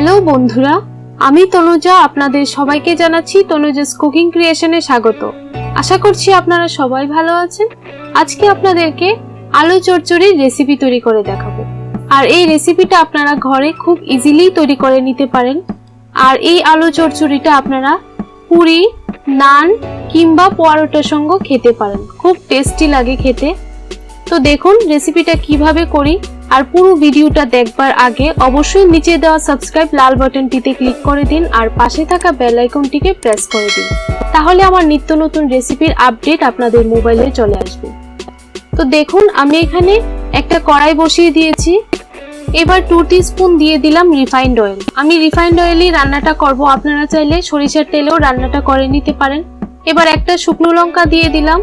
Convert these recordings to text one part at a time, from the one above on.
Hello বন্ধুরা, আমি তনুজা আপনাদের সবাইকে জানাচ্ছি তনুজাস কুকিং ক্রিয়েশনে স্বাগত। আশা করছি আপনারা সবাই ভালো আছেন। আজকে আপনাদেরকে আলু চচ্চড়ির রেসিপি তৈরি করে দেখাবো। আর এই রেসিপিটা আপনারা ঘরে খুব ইজিলি তৈরি করে নিতে পারেন। আর এই আলু চচ্চড়িটা আপনারা পুরি, নান কিংবা পরোটার সঙ্গে খেতে পারেন, খুব টেস্টি লাগে খেতে। তো দেখুন রেসিপিটা কিভাবে করি। আর পুরো ভিডিওটা দেখবার আগে অবশ্যই নিচে দেওয়া সাবস্ক্রাইব লাল বাটনটিতে ক্লিক করে দিন আর পাশে থাকা বেল আইকনটিকে প্রেস করে দিন, তাহলে আমার নিত্য নতুন রেসিপির আপডেট আপনাদের মোবাইলে চলে আসবে। তো দেখুন আমি এখানে একটা কড়াই বসিয়ে দিয়েছি। এবার 2 টিস্পুন দিয়ে দিলাম রিফাইন্ড অয়েল। আমি রিফাইন্ড অয়েলই রান্নাটা করব, আপনারা চাইলে সরিষার তেলেও রান্নাটা করে নিতে পারেন। এবার একটা শুকনো লঙ্কা দিয়ে দিলাম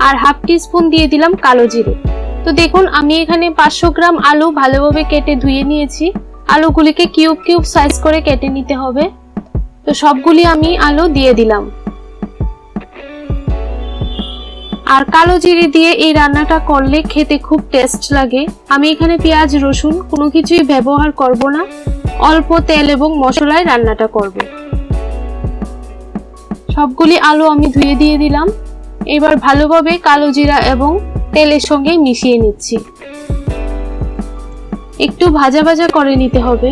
আর 1/2 টিস্পুন দিয়ে দিলাম কালো জিরে। তো দেখুন আমি এখানে 500 গ্রাম আলু ভালোভাবে কেটে ধুয়ে নিয়েছি। আলুগুলিকে কিউব কিউব সাইজ করে কেটে নিতে হবে। তো সবগুলি আমি আলু দিয়ে দিলাম। আর কালো জিরে দিয়ে এই রান্নাটা করলে খেতে খুব টেস্ট লাগে। আমি এখানে পেঁয়াজ রসুন কোনো কিছুই ব্যবহার করব না, অল্প তেল এবং মশলায় রান্নাটা করব। সবগুলি আলু আমি ধুয়ে দিয়ে দিলাম। এবার ভালোভাবে কালো জিরা এবং তেলের সঙ্গে মিশিয়ে নিচ্ছি। একটু ভাজা ভাজা করে নিতে হবে।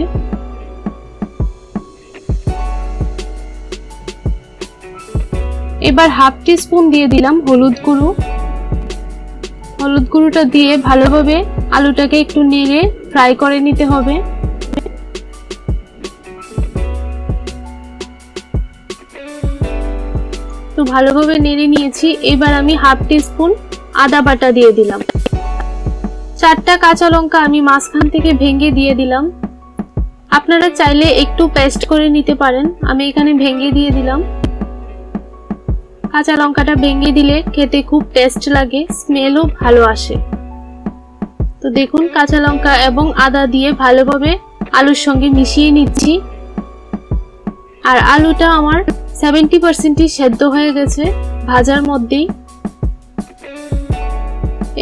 এবার 1/2 টিস্পুন দিয়ে দিলাম হলুদ গুঁড়ো। হলুদ গুঁড়োটা দিয়ে ভালোভাবে আলুটাকে একটু নেড়ে ফ্রাই করে নিতে হবে। তো ভালোভাবে নেড়ে নিয়েছি। এবার আমি 1/2 টিস্পুন আদা বাটা দিয়ে দিলাম। 4টা কাঁচা লঙ্কা আমি মাঝখান থেকে ভেঙে দিয়ে দিলাম। আপনারা চাইলে একটু পেস্ট করে নিতে পারেন, আমি এখানে ভেঙে দিয়ে দিলাম। কাঁচা লঙ্কাটা ভেঙে দিলে খেতে খুব টেস্ট লাগে, স্মেলও ভালো আসে। তো দেখুন কাঁচা লঙ্কা এবং আদা দিয়ে ভালোভাবে আলুর সঙ্গে মিশিয়ে নিচ্ছি। আর আলুটা আমার 70% সেদ্ধ হয়ে গেছে ভাজার মধ্যেই।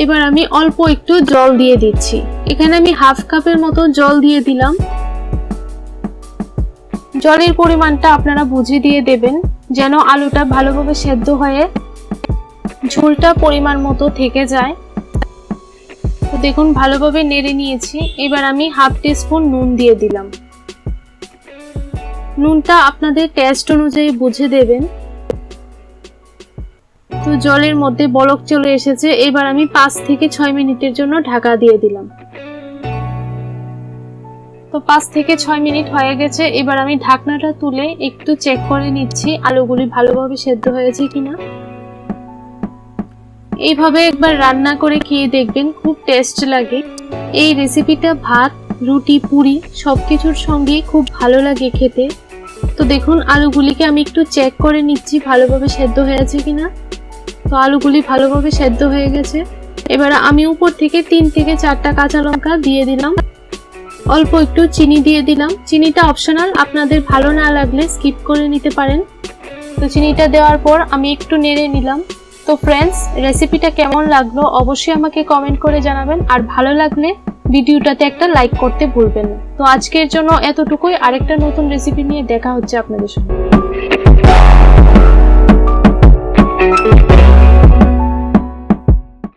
এবার আমি অল্প একটু জল দিয়ে দিচ্ছি। এখানে আমি 1/2 কাপের মতো জল দিয়ে দিলাম। জলের পরিমাণটা আপনারা বুঝে দিয়ে দেবেন, যেন আলুটা ভালোভাবে সেদ্ধ হয়ে ঝোলটা পরিমাণ মতো থেকে যায়। তো দেখুন ভালোভাবে নেড়ে নিয়েছি। এবার আমি 1/2 টিস্পুন নুন দিয়ে দিলাম। নুনটা আপনাদের টেস্ট অনুযায়ী বুঝে দেবেন। তো জলের মধ্যে বলক চলে এসেছে। এবার আমি 5 থেকে 6 মিনিটের জন্য ঢাকা দিয়ে দিলাম। তো 5 থেকে 6 মিনিট হয়ে গেছে। এবার আমি ঢাকনাটা তুলে একটু চেক করে নিচ্ছি আলুগুলি ভালোভাবে সেদ্ধ হয়েছে কিনা। এইভাবে একবার রান্না করে খেয়ে দেখবেন, খুব টেস্ট লাগে। এই রেসিপিটা ভাত, রুটি, পুরি সবকিছুর সঙ্গেই খুব ভালো লাগে খেতে। তো দেখুন আলুগুলিকে আমি একটু চেক করে নিচ্ছি ভালোভাবে সেদ্ধ হয়েছে কিনা। তো আলুগুলি ভালোভাবে সেদ্ধ হয়ে গেছে। এবার আমি উপর থেকে 3 থেকে 4টা কাঁচা লঙ্কা দিয়ে দিলাম। অল্প একটু চিনি দিয়ে দিলাম। চিনিটা অপশনাল, আপনাদের ভালো না লাগলে স্কিপ করে নিতে পারেন। তো চিনিটা দেওয়ার পর আমি একটু নেড়ে নিলাম। তো ফ্রেন্ডস, রেসিপিটা কেমন লাগলো অবশ্যই আমাকে কমেন্ট করে জানাবেন। আর ভালো লাগলে ভিডিওটাতে একটা লাইক করতে ভুলবেন না। তো আজকের জন্য এতটুকুই। আরেকটা নতুন রেসিপি নিয়ে দেখা হচ্ছে আপনাদের সঙ্গে।